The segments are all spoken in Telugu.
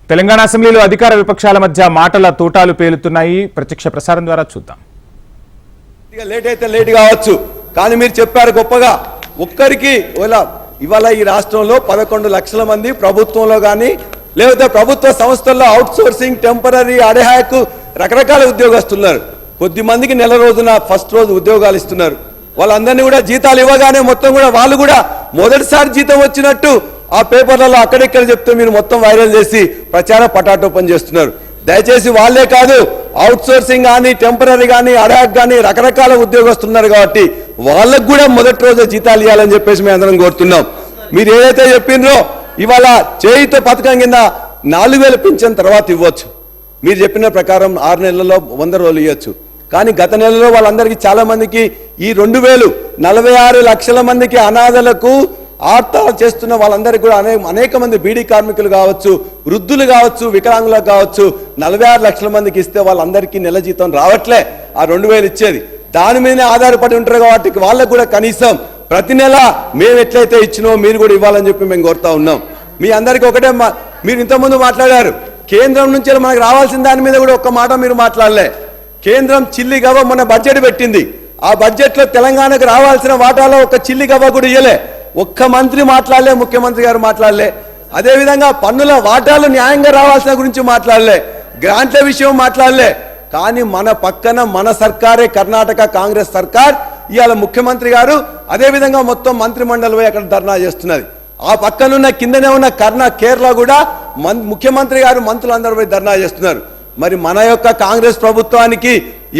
తెలంగాణ అసెంబ్లీలో అధికార విపక్షాల మధ్య మాటల తూటాలు పేలుతున్నాయి. ప్రత్యక్ష ప్రసారం ద్వారా చూద్దాం. లేట్ అయితే లేట్ కావచ్చు, కానీ మీరు చెప్పారు గొప్పగా. ఒక్కరికి ఇవాళ ఈ రాష్ట్రంలో 11 లక్షల మంది ప్రభుత్వంలో కానీ లేకపోతే ప్రభుత్వ సంస్థల్లో అవుట్ సోర్సింగ్, టెంపరీ, అడహాక్ రకరకాల ఉద్యోగస్తున్నారు. కొద్ది మందికి నెల రోజున ఫస్ట్ రోజు ఉద్యోగాలు ఇస్తున్నారు. వాళ్ళందరినీ కూడా జీతాలు ఇవ్వగానే మొత్తం కూడా వాళ్ళు కూడా మొదటిసారి జీతం వచ్చినట్టు ఆ పేపర్లలో అక్కడెక్కడ చెప్తే మీరు మొత్తం వైరల్ చేసి ప్రచార పటాటోపన్ చేస్తున్నారు. దయచేసి వాళ్ళే కాదు, అవుట్ సోర్సింగ్ కానీ, టెంపరీ కానీ, అడాక్ కానీ రకరకాల ఉద్యోగస్తున్నారు కాబట్టి వాళ్ళకు కూడా మొదటి రోజు జీతాలు ఇవ్వాలని చెప్పేసి మేము అందరం కోరుతున్నాం. మీరు ఏదైతే చెప్పిండ్రో ఇవాళ చేయుత పథకం కింద 4000 పింఛన్ తర్వాత ఇవ్వచ్చు. మీరు చెప్పిన ప్రకారం 6 నెలల్లో 100 రోజులు ఇవ్వచ్చు. కానీ గత నెలలో వాళ్ళందరికీ చాలా మందికి ఈ 2046 లక్షల మందికి అనాథలకు ఆర్తాలు చేస్తున్న వాళ్ళందరికీ కూడా అనేక మంది బీడీ కార్మికులు కావచ్చు, వృద్ధులు కావచ్చు, వికలాంగులకు కావచ్చు 46 లక్షల మందికి ఇస్తే వాళ్ళందరికీ నెల జీతం రావట్లే. ఆ 2000 ఇచ్చేది దాని మీదనే ఆధారపడి ఉంటారు కాబట్టి వాళ్ళకు కూడా కనీసం ప్రతి నెల మేము ఎట్లయితే ఇచ్చినో మీరు కూడా ఇవ్వాలని చెప్పి మేము కోరుతా ఉన్నాం. మీ అందరికీ ఒకటే, మీరు ఇంతకుముందు మాట్లాడారు కేంద్రం నుంచి మనకు రావాల్సిన దాని మీద కూడా ఒక్క మాట మీరు మాట్లాడలే. కేంద్రం చిల్లి గవ్వ మన బడ్జెట్ పెట్టింది. ఆ బడ్జెట్లో తెలంగాణకు రావాల్సిన వాటాలో ఒక చిల్లి గవ్వ కూడా ఇయ్యలే. ఒక్క మంత్రి మాట్లాడలే, ముఖ్యమంత్రి గారు మాట్లాడలే. అదేవిధంగా పన్నుల వాటాలు న్యాయంగా రావాల్సిన గురించి మాట్లాడలే, గ్రాంట్ల విషయం మాట్లాడలే. కానీ మన పక్కన మన సర్కారే, కర్ణాటక కాంగ్రెస్ సర్కార్, ఇవాళ ముఖ్యమంత్రి గారు అదేవిధంగా మొత్తం మంత్రిమండలి పోయి అక్కడ ధర్నా చేస్తున్నది. ఆ పక్కనున్న కిందనే ఉన్న కేరళ కూడా ముఖ్యమంత్రి గారు మంత్రులందరూ పోయి ధర్నా చేస్తున్నారు. మరి మన యొక్క కాంగ్రెస్ ప్రభుత్వానికి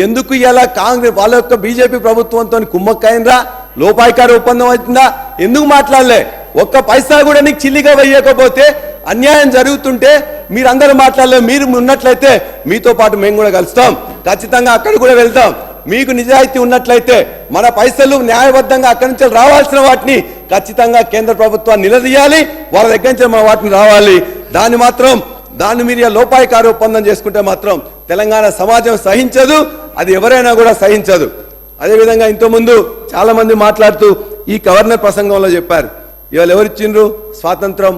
ఎందుకు ఇలా కాంగ్రెస్ వాళ్ళ యొక్క బీజేపీ ప్రభుత్వంతో కుమ్మక్కైనరా, లోపాయికార ఒప్పందం అవుతుందా? ఎందుకు మాట్లాడలే? ఒక్క పైసా కూడా నీకు చిల్లిగా వేయకపోతే అన్యాయం జరుగుతుంటే మీరందరూ మాట్లాడలే. మీరు ఉన్నట్లయితే మీతో పాటు మేము కూడా కలుస్తాం, ఖచ్చితంగా అక్కడ కూడా వెళ్తాం. మీకు నిజాయితీ ఉన్నట్లయితే మన పైసలు న్యాయబద్ధంగా అక్కడి నుంచి రావాల్సిన వాటిని ఖచ్చితంగా కేంద్ర ప్రభుత్వాన్ని నిలదీయాలి, వాళ్ళ దగ్గర నుంచి మన వాటిని రావాలి. దాన్ని మీరు లోపాయికార ఒప్పందం చేసుకుంటే మాత్రం తెలంగాణ సమాజం సహించదు, అది ఎవరైనా కూడా సహించదు. అదేవిధంగా ఇంతకుముందు చాలా మంది మాట్లాడుతూ ఈ గవర్నర్ ప్రసంగంలో చెప్పారు, ఇవాళ ఎవరిచ్చిండ్రు స్వాతంత్రం?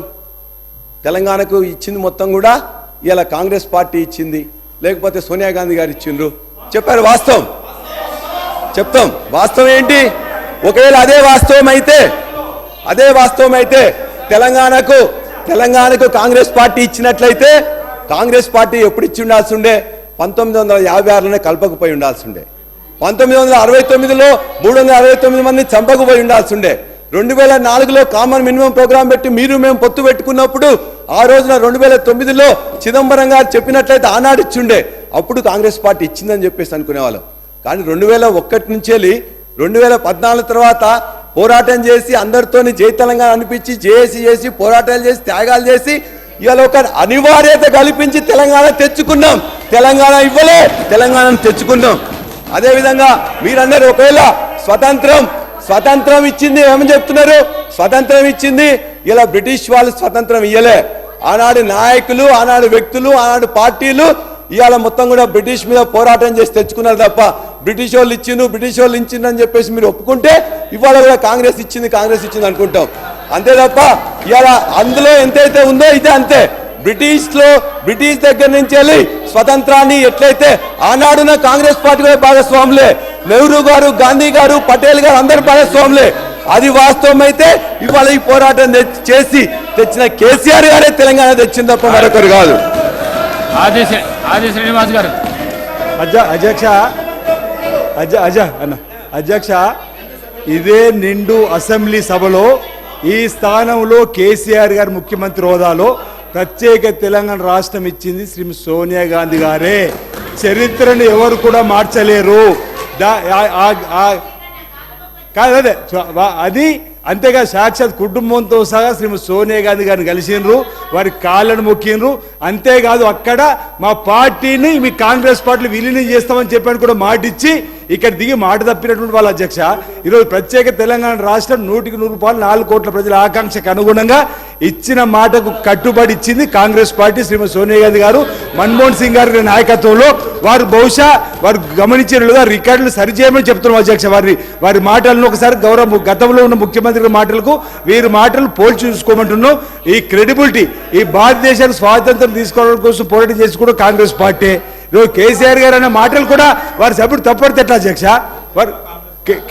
తెలంగాణకు ఇచ్చింది మొత్తం కూడా ఇవాళ కాంగ్రెస్ పార్టీ ఇచ్చింది, లేకపోతే సోనియా గాంధీ గారు ఇచ్చిండ్రు చెప్పారు. వాస్తవం చెప్తాం, వాస్తవం ఏంటి? ఒకవేళ అదే వాస్తవం అయితే తెలంగాణకు కాంగ్రెస్ పార్టీ ఇచ్చినట్లయితే కాంగ్రెస్ పార్టీ ఎప్పుడు ఇచ్చి ఉండాల్సి ఉండే? 1956లోనే కలపకపోయి ఉండాల్సి ఉండే. 1969లో 369 మంది చంపకపోయి ఉండాల్సి ఉండే. 2004లో కామన్ మినిమం ప్రోగ్రాం పెట్టి మీరు మేము పొత్తు పెట్టుకున్నప్పుడు ఆ రోజున 2009లో చిదంబరం గారు చెప్పినట్లయితే ఆనాడు ఇచ్చిండే. అప్పుడు కాంగ్రెస్ పార్టీ ఇచ్చిందని చెప్పేసి అనుకునేవాళ్ళం. కానీ 2001 నుంచి వెళ్ళి 2014 తర్వాత పోరాటం చేసి అందరితోని జై తెలంగాణ అనిపించి జేఏసీ చేసి పోరాటాలు చేసి త్యాగాలు చేసి ఇవాళ ఒక అనివార్యత కల్పించి తెలంగాణ తెచ్చుకున్నాం. తెలంగాణ ఇవ్వలే, తెలంగాణను తెచ్చుకున్నాం. అదేవిధంగా మీరందరూ ఒకవేళ స్వతంత్రం ఇచ్చింది ఏమని చెప్తున్నారు? స్వతంత్రం ఇచ్చింది ఇలా బ్రిటిష్ వాళ్ళు స్వతంత్రం ఇయ్యలే. ఆనాడు నాయకులు, ఆనాడు వ్యక్తులు, ఆనాడు పార్టీలు ఇవాళ మొత్తం కూడా బ్రిటిష్ మీద పోరాటం చేసి తెచ్చుకున్నారు తప్ప బ్రిటిష్ వాళ్ళు ఇచ్చిండ్రు అని చెప్పేసి మీరు ఒప్పుకుంటే ఇవాళ కూడా కాంగ్రెస్ ఇచ్చింది అనుకుంటాం. అంతే తప్ప ఇవాళ అందులో ఎంతైతే ఉందో ఇదే అంతే. బ్రిటిష్ దగ్గర నుంచి వెళ్ళి స్వతంత్రాన్ని ఎట్లయితే ఆనాడున్న కాంగ్రెస్ పార్టీ కూడా భాగస్వాములే, నెహ్రూ గారు, గాంధీ గారు, పటేల్ గారు అందరు భాగస్వాములే. అది వాస్తవం అయితే ఇవాళ ఈ పోరాటం చేసి తెచ్చిన కేసీఆర్ గారే తెలంగాణ తెచ్చింది తప్ప మరొకరు కాదు. ఆది శ్రీనివాస్ గారు. అధ్యక్ష, ఇదే నిండు అసెంబ్లీ సభలో ఈ స్థానంలో కేసీఆర్ గారు ముఖ్యమంత్రి హోదాలో ప్రత్యేక తెలంగాణ రాష్ట్రం ఇచ్చింది శ్రీమతి సోనియా గాంధీ గారే. చరిత్రను ఎవరు కూడా మార్చలేరు. కాదే అది అంతేగా సాక్షాత్ కుటుంబంతో సహా శ్రీమతి సోనియా గాంధీ గారిని కలిసిండ్రు, వారి కాళ్ళను మొక్కిండ్రు. అంతేకాదు అక్కడ మా పార్టీని మీ కాంగ్రెస్ పార్టీని విలీనం చేస్తామని చెప్పని కూడా మాటిచ్చి ఇక్కడ దిగి మాట తప్పినటువంటి వాళ్ళ అధ్యక్ష ఈరోజు ప్రత్యేక తెలంగాణ రాష్ట్రం 100కి 100 రూపాయలు 4 కోట్ల ప్రజల ఆకాంక్షకు అనుగుణంగా ఇచ్చిన మాటకు కట్టుబడి ఇచ్చింది కాంగ్రెస్ పార్టీ. శ్రీమతి సోనియా గాంధీ గారు మన్మోహన్ సింగ్ గారి నాయకత్వంలో వారు బహుశా వారు గమనించినట్లుగా రికార్డులు సరిచేయమని చెప్తున్నాం అధ్యక్ష. వారి మాటలను ఒకసారి గతంలో ఉన్న ముఖ్యమంత్రి మాటలకు వీరి మాటలు పోల్చి చూసుకోమంటున్నాం. ఈ క్రెడిబిలిటీ ఈ భారతదేశానికి స్వాతంత్రం తీసుకోవడం కోసం పోరాటం చేసి కూడా కాంగ్రెస్ పార్టీ. ఈరోజు కేసీఆర్ గారు అనే మాటలు కూడా వారి సభ్యుడు తప్పడితే ఎట్లా అధ్యక్ష? వారు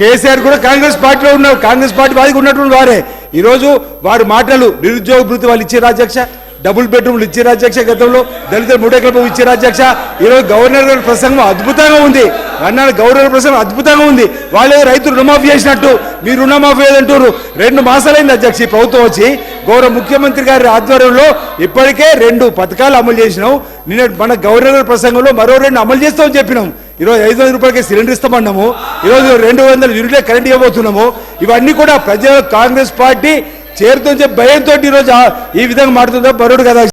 కేసీఆర్ కూడా కాంగ్రెస్ పార్టీలో ఉన్నారు, కాంగ్రెస్ పార్టీ వారికి ఉన్నటువంటి వారే. ఈరోజు వారి మాటలు నిరుద్యోగ భృతి వాళ్ళు ఇచ్చారు అధ్యక్ష, డబుల్ బెడ్రూమ్లు ఇచ్చారు అధ్యక్ష, గతంలో దళిత 3 ఎకరాలు ఇచ్చారు అధ్యక్ష. ఈరోజు గవర్నర్ గారి ప్రసంగం అద్భుతంగా ఉంది, అన్నాడు గవర్నర్ ప్రసంగం అద్భుతంగా ఉంది. వాళ్ళే రైతులు రుణమాఫీ చేసినట్టు మీరు రుణమాఫీ ఏదంటారు? 2 మాసాలైంది అధ్యక్ష ఈ ప్రభుత్వం వచ్చి. గౌరవ ముఖ్యమంత్రి గారి ఆధ్వర్యంలో ఇప్పటికే 2 పథకాలు అమలు చేసినాం. నిన్న మన గవర్నర్ గారి ప్రసంగంలో మరో 2 అమలు చేస్తామని చెప్పినాం. ఈరోజు 500 రూపాయలకి సిలిండర్ ఇస్తామన్నాము, ఈరోజు 200 యూనిట్లే కరెంట్ ఇవ్వబోతున్నాము. ఇవన్నీ కూడా ప్రజలు కాంగ్రెస్ పార్టీ చేరుతో భయంతో ఈరోజు ఈ విధంగా మాట్లాడుతుందో బరుడు కదా.